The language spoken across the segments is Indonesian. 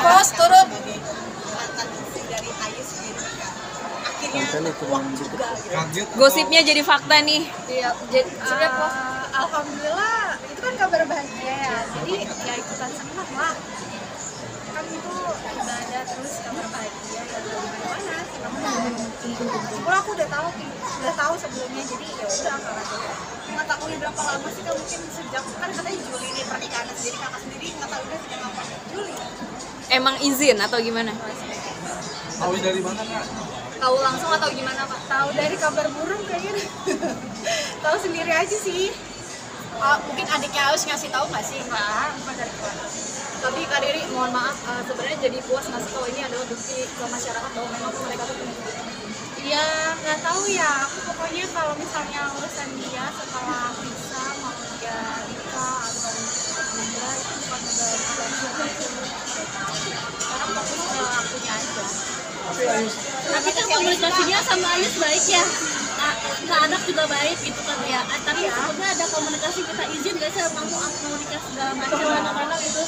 Bos, turun. Mantan istri dari Ayus gitu kan. Akhirnya uang juga gitu. Gosipnya jadi fakta nih. Iya, jadi Alhamdulillah itu kan kabar bahagia ya. Jadi ya ikutan senang lah. Kan itu ibadah terus kabar bahagia ya gimana senang. Aku udah tahu sebelumnya, jadi ya udah kalau nggak tahu berapa lama sih, mungkin sejak kan katanya Juli ini pernikahan sendiri, kakak sendiri nggak tahu udah sejak kapan Juli. Emang izin atau gimana? Tahu dari mana Kak? Tahu langsung atau gimana Pak? Tahu dari kabar burung kayaknya. Tahu sendiri aja sih. mungkin adiknya harus ngasih tahu nggak sih? Enggak, bukan dari keluarga. Tapi Kak Riri, mohon maaf, sebenarnya jadi puas nggak sih kalau ini adalah bukti ke masyarakat bahwa memang mereka tuh punya hubungan? Ya nggak tahu ya, aku pokoknya kalau misalnya urusan dia setelah bisa mau dia nikah atau enggak itu bukan udah sekarang fokus ke akunya aja. Tapi kan komunikasinya sama Ayus baik ya, ke anak juga baik gitu kan ya. Tapi sebetulnya ada komunikasi, kita izin gak sih mau komunikasi segala macam anak-anak itu.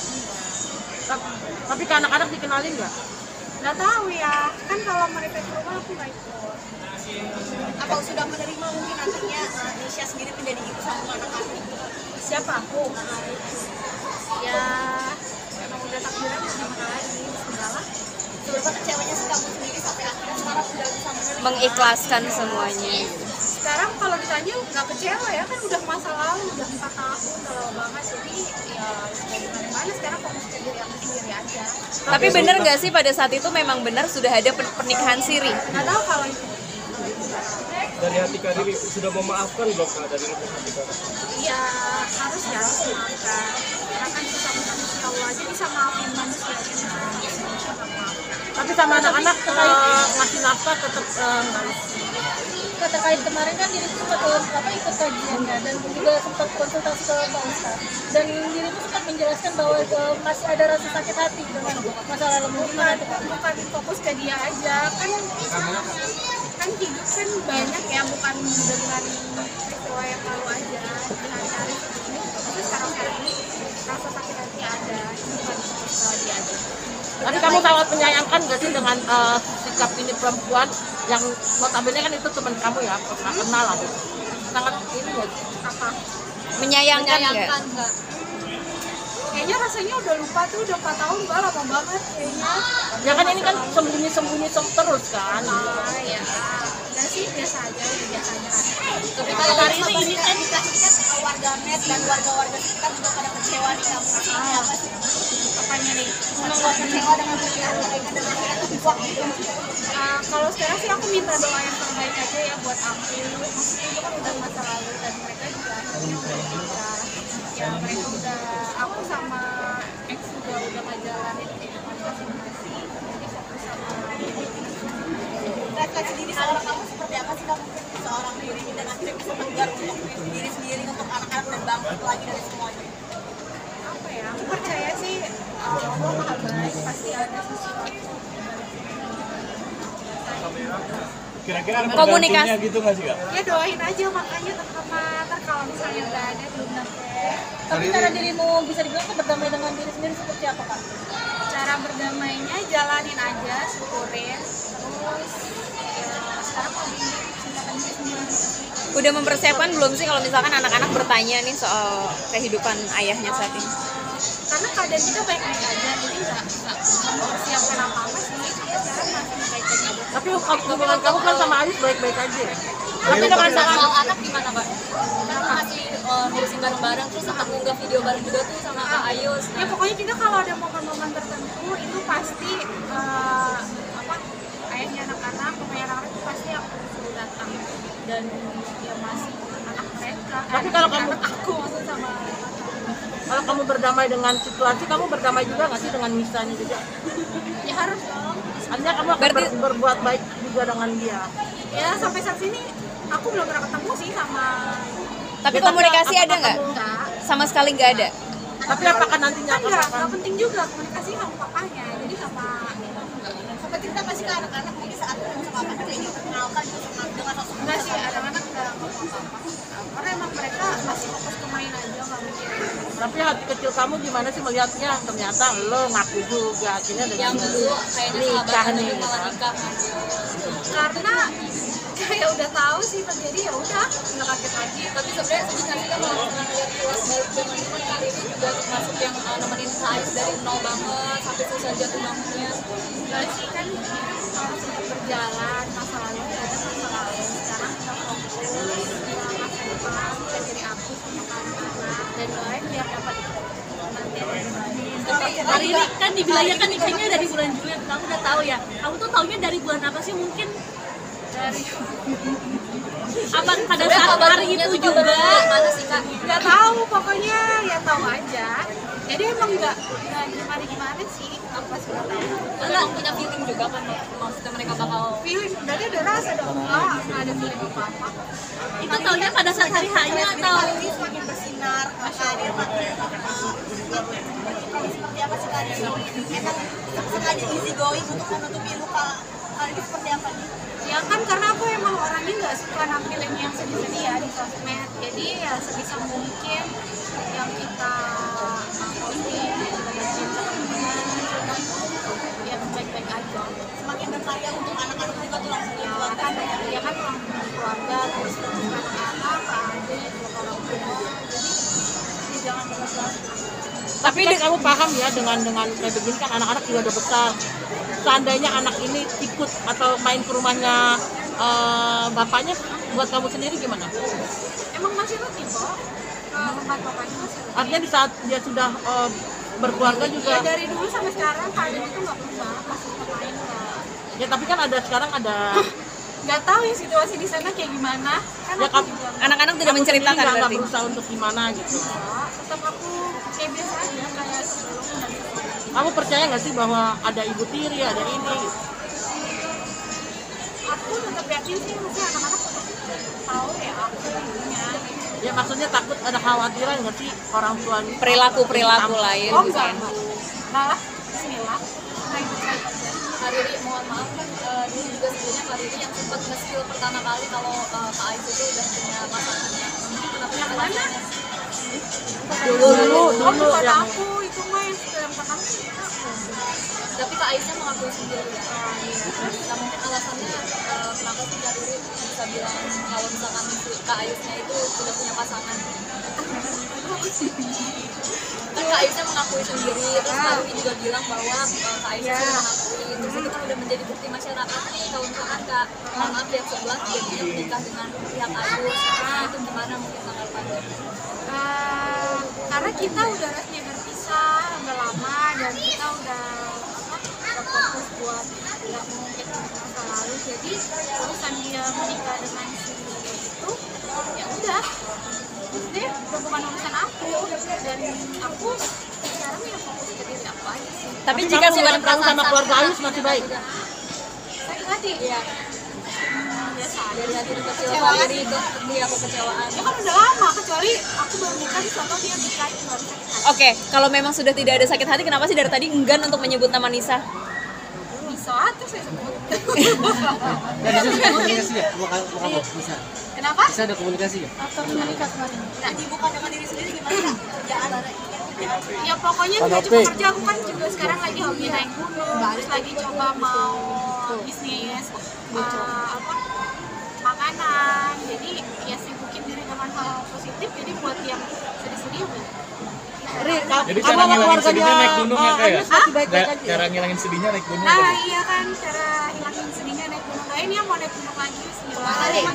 Tapi ke anak-anak dikenalin nggak? Nggak tahu ya, kan kalau mereka ke rumah aku nggak ikut. Apa sudah menerima mungkin nantinya Nisha sendiri menjadi ibu sama anak-anak? Siapa aku? Ya emang udah takdirnya gimana lagi, segala. Seberapa kecewanya sih kamu sendiri sampai akhirnya sekarang sudah bisa menerima? Mengikhlaskan semuanya. Sekarang kalau ditanya nggak kecewa ya, kan udah masa lalu, udah 4 tahun, udah lama banget. Jadi ya gimana sekarang fokus ke diri aku sendiri aja. Tapi bener nggak sih pada saat itu memang benar sudah ada pernikahan siri? Nggak tahu kalau itu. Dari hati Kak Riri sudah memaafkan belum Kak dari hati Kak? Ya harus ya maafkan. Karena kan kita sama-sama si Allah aja bisa maafin manusia aja. Tapi sama anak-anak ngasih nafkah tetap harus. Terkait kemarin kan diriku sempat ikut kajian ya, dan juga sempat konsultasi ke Pak Ustadz, dan diriku sempat menjelaskan bahwa masih ada rasa sakit hati dengan masalah lemah. Bukan fokus ke dia aja, kan hidup kan banyak ya, bukan dengan peristiwa yang lalu aja. Hari-hari sebelumnya terus sekarang ini rasa sakit hati ada, bukan fokus ke dia aja. Tapi kamu sangat menyayangkan nggak sih dengan sikap ini perempuan yang notabene kan itu teman kamu ya, pernah kenal lah gitu. Sangat ini nggak sih? Apa? Menyayangkan nggak? Enggak. Kayaknya rasanya udah lupa tuh, udah 4 tahun, Mbak, lama banget kayaknya. Ya kan ini kan sembunyi-sembunyi terus kan. Ya. Enggak sih, biasa aja, biasa aja. Tapi kalau hari ini kan warga net dan warga-warga sekitar juga pada kecewa nih kamu. Ini apa sih? Apanya nih? Kecewa dengan pernikahan mereka dan akhirnya terbuang gitu. Kalau sekarang sih aku minta doa yang terbaik aja ya buat aku. Maksudnya itu kan udah masa lalu dan mereka juga akhirnya udah menikah. Ya mereka udah, aku sama ex juga udah ngejalanin kehidupan masing-masing. Jadi fokus sama Refleksi diri seorang kamu seperti apa sih kamu seorang diri dan akhirnya bisa tegar untuk diri sendiri, untuk anak-anak dan bangkit lagi dari semuanya? apa ya? Aku percaya sih Allah maha baik, pasti ada sesuatu. Kira-kira ada Komunikasi. penggantinya gitu nggak sih Kak? Ya doain aja, makanya terutama ntar kalau misalnya udah ada belum dapet. Tapi cara dirimu bisa dibilang tuh berdamai dengan diri sendiri seperti apa Kak? Cara berdamainya jalanin aja, syukurin. Terus ya sekarang lebih cintakan diri sendiri. Udah mempersiapkan belum sih kalau misalkan anak-anak bertanya nih soal kehidupan ayahnya saat ini? Karena keadaan kita baik-baik aja, jadi nggak mempersiapkan apa-apa sih. Sekarang masih baik-baik aja. Tapi hubungan kamu kan sama Ayus baik-baik aja. Tapi dengan Soal anak gimana Kak? Kan masih ngurusin bareng-bareng, terus sempat ngunggah video bareng juga tuh sama Kak Ayus. Ya pokoknya kita kalau ada momen-momen tertentu itu pasti ayahnya anak-anak, mamanya anak-anak itu pasti aku suruh datang, dan ya masih anak mereka. Tapi kalau kamu aku maksud sama Kalau kamu berdamai dengan situasi, kamu berdamai juga nggak sih dengan Nisanya juga? ya harus dong. Artinya kamu akan berbuat baik juga dengan dia. Ya sampai saat ini aku belum pernah ketemu sih sama. Tapi komunikasi ada nggak? Enggak. Sama sekali nggak ada. Tapi apakah nantinya kan nggak penting juga komunikasi sama papanya, jadi sama kita kasih ke anak-anak mungkin saat ketemu sama apa kita ingin kenalkan gitu sama dengan sosok enggak sih, anak-anak nggak apa-apa karena emang mereka masih fokus ke main aja, nggak mikirin. Tapi hati kecil kamu gimana sih melihatnya? Ternyata lo ngaku juga akhirnya dengan nikah nih. Karena kayak udah tahu sih terjadi, ya udah nggak kaget lagi. tapi sebenarnya sedih kita kalau ngeliat kelas baru teman-teman kali ini juga termasuk yang nemenin Ais dari nol banget sampai susah jatuh bangunnya. Enggak sih, kan sempat berjalan masa lalu, ada masa lalu. Sekarang kita fokus ke masa depan, kita jadi aku sama anak-anak dan doain biar dapat nanti ada yang baik. Tapi hari ini kan dibilangnya kan nikahnya dari bulan Juli, kamu udah tahu ya. Kamu tuh taunya dari bulan apa sih? Mungkin Dari apa pada saat hari itu juga? Mana sih Kak? nggak tahu, pokoknya ya tahu aja. Jadi emang nggak gimana sih, apa sih nggak tahu. Enggak punya feeling juga kan maksudnya mereka bakal Feeling, dari ada rasa dong, nggak ada feeling apa-apa. Itu taunya pada saat hari hanya atau ini semakin bersinar, karir makin seperti apa sih karir? Emang sengaja easy going untuk menutupi luka kali ini seperti apa nih? Ya kan karena aku emang orangnya nggak suka nampilin yang sedih-sedih ya di sosmed. Jadi ya sebisa mungkin yang kita posting yang baik-baik aja. Semakin berkarya untuk anak-anak juga tuh langsung Ya keluarga. kan ya kan orang keluarga, terus anak-anak, adik, orang tua. Jadi jangan terlalu. Tapi kamu paham ya dengan kayak begini kan anak-anak juga udah besar. Seandainya anak ini ikut atau main ke rumahnya bapaknya, buat kamu sendiri gimana? Emang masih rutin kok. Tempat bapaknya masih rutin. Artinya di saat dia sudah berkeluarga juga. Ya dari dulu sampai sekarang keadaan itu nggak berubah, masih main lah. Ya tapi kan sekarang ada. Nggak tahu ya situasi di sana kayak gimana. Kan Ya, aku juga Anak-anak tidak menceritakan nggak berarti. berusaha untuk gimana gitu. nggak, tetap aku kayak biasa aja kayak sebelum dan sekarang. Kamu percaya nggak sih bahwa ada ibu tiri, ada ini? Aku tetap yakin sih mungkin anak-anak tetap tahu ya aku ibunya. Ya maksudnya takut ada khawatiran nggak sih orang tua Perilaku lain Oh misalnya. enggak. Malah Bismillah. Baik-baik aja. Kariri, mohon maaf kan dulu juga sebenarnya Kariri yang sempat nge-spill pertama kali kalau Kak Ais itu udah punya pasangannya. Kenapa yang mana? dulu Bukan yang aku, itu mah yang pernah aku. Tapi Kak Aisnya mengakui sendiri ya. Nah, mungkin alasannya kenapa sih Kariri bisa bilang kalau misalkan Kak Aisnya itu sudah punya pasangan. Kan Kak Aisnya mengakui sendiri, terus Kariri juga bilang bahwa Kak Aisnya sudah mengakui. Terus itu kan udah menjadi bukti masyarakat nih kalau misalkan Kak maaf pihak sebelah jadinya menikah dengan pihak Ayus. Nah, itu gimana mungkin tanggapannya? Karena kita udah resmi berpisah udah lama dan kita udah fokus buat nggak mungkin masa lalu, jadi urusan dia menikah dengan si itu ya udah bukan urusan aku, dan aku sekarang ya fokus ke diri aku aja sih. Tapi jika sudah kamu sama keluarga Ayus masih baik. Sakit hati Iya. biasa aja. Dari hati kecil Kariri itu dia kekecewaan. Ya kan udah lama, kecuali aku baru nikah di sono dia nikah itu baru sakit hati. Oke, kalau memang sudah tidak ada sakit hati, kenapa sih dari tadi enggan untuk menyebut nama Nisa? Bisa tuh saya sebut. Dan bisa sudah komunikasi ya? Mau kamu bisa? Kenapa? Bisa ada komunikasi ya? Atau menikah kemarin. Nah, dibuka dengan diri sendiri gimana Kak? Kerjaan Ya pokoknya nggak cuma kerja, aku kan juga sekarang lagi hobi naik gunung, terus lagi coba mau bisnis apa makanan, jadi ya sibukin diri dengan hal positif, jadi buat yang sedih-sedih udah. Jadi Kamu cara sama ngilangin keluarganya sedihnya naik gunung ya Kak ya? Ayus masih baik-baik aja. Cara ngilangin sedihnya naik gunung Nah tadi. iya kan, cara hilangin sedihnya naik gunung. Nah ini yang mau naik gunung lagi bismillah. Iya.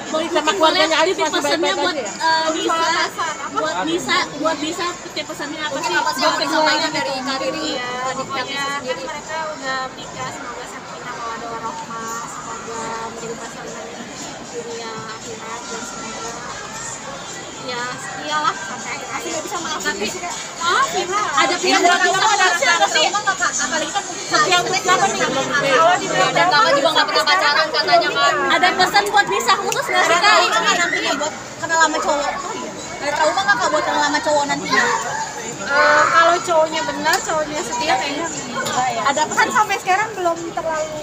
Sama keluarganya Ayus masih pesannya baik-baik buat aja ya? Nisa, buat Nisa pesan pesannya apa sih? apa sih yang disampaikan dari Kariri? Iya, pokoknya Adiknya kan sendiri. mereka udah menikah, semoga sakinah mawaddah warahmah, semoga menjadi pasangan dunia akhirat, dan semoga ya iyalah sampai akhir hayat. Nggak bisa maafkan Tapi sih, Kak. maaf ya Mbak. Ada pihak Nggak yang bisa ada maafkan trauma nggak Kak? Apalagi kan Setiap siapa nih? Kalau di dan Kakak juga nggak pernah pacaran katanya kan. ada pesan buat Nisa khusus nggak sih Kak? Kan nantinya buat kenal sama cowok. Oh iya. Ada trauma nggak kak buat yang lama cowok nantinya? Kalau cowoknya benar, cowoknya setia kayaknya enggak ya. Ada Kan sampai sekarang belum terlalu.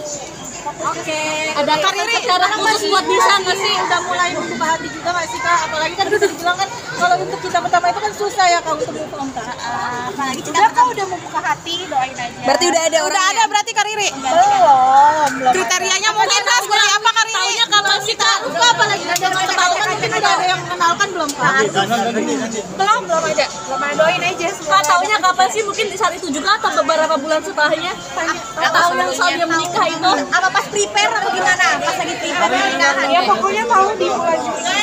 Oke. Ada Riri sekarang khusus buat bisa nggak sih? Udah mulai membuka hati juga nggak sih kak? Apalagi kan bisa dibilang kan kalau untuk cinta pertama itu kan susah ya kak untuk move on kak. Apalagi Udah kak udah membuka hati, doain aja. Berarti udah ada orangnya. Udah ada berarti Kak Riri. Belum. Kriterianya mungkin Kak seperti apa Kak Riri? taunya kapan sih kak? Lupa apalagi ada yang setahun kan mungkin udah ada yang mengenalkan belum kak? Belum ada. Belum ada, doain aja semua. Kak taunya kapan sih? Mungkin di saat itu juga atau beberapa bulan setelahnya? Tahu yang soalnya menikah itu? Apa pas prepare atau gimana? Pas lagi prepare nikahan? Ya pokoknya tahu di bulan Juli.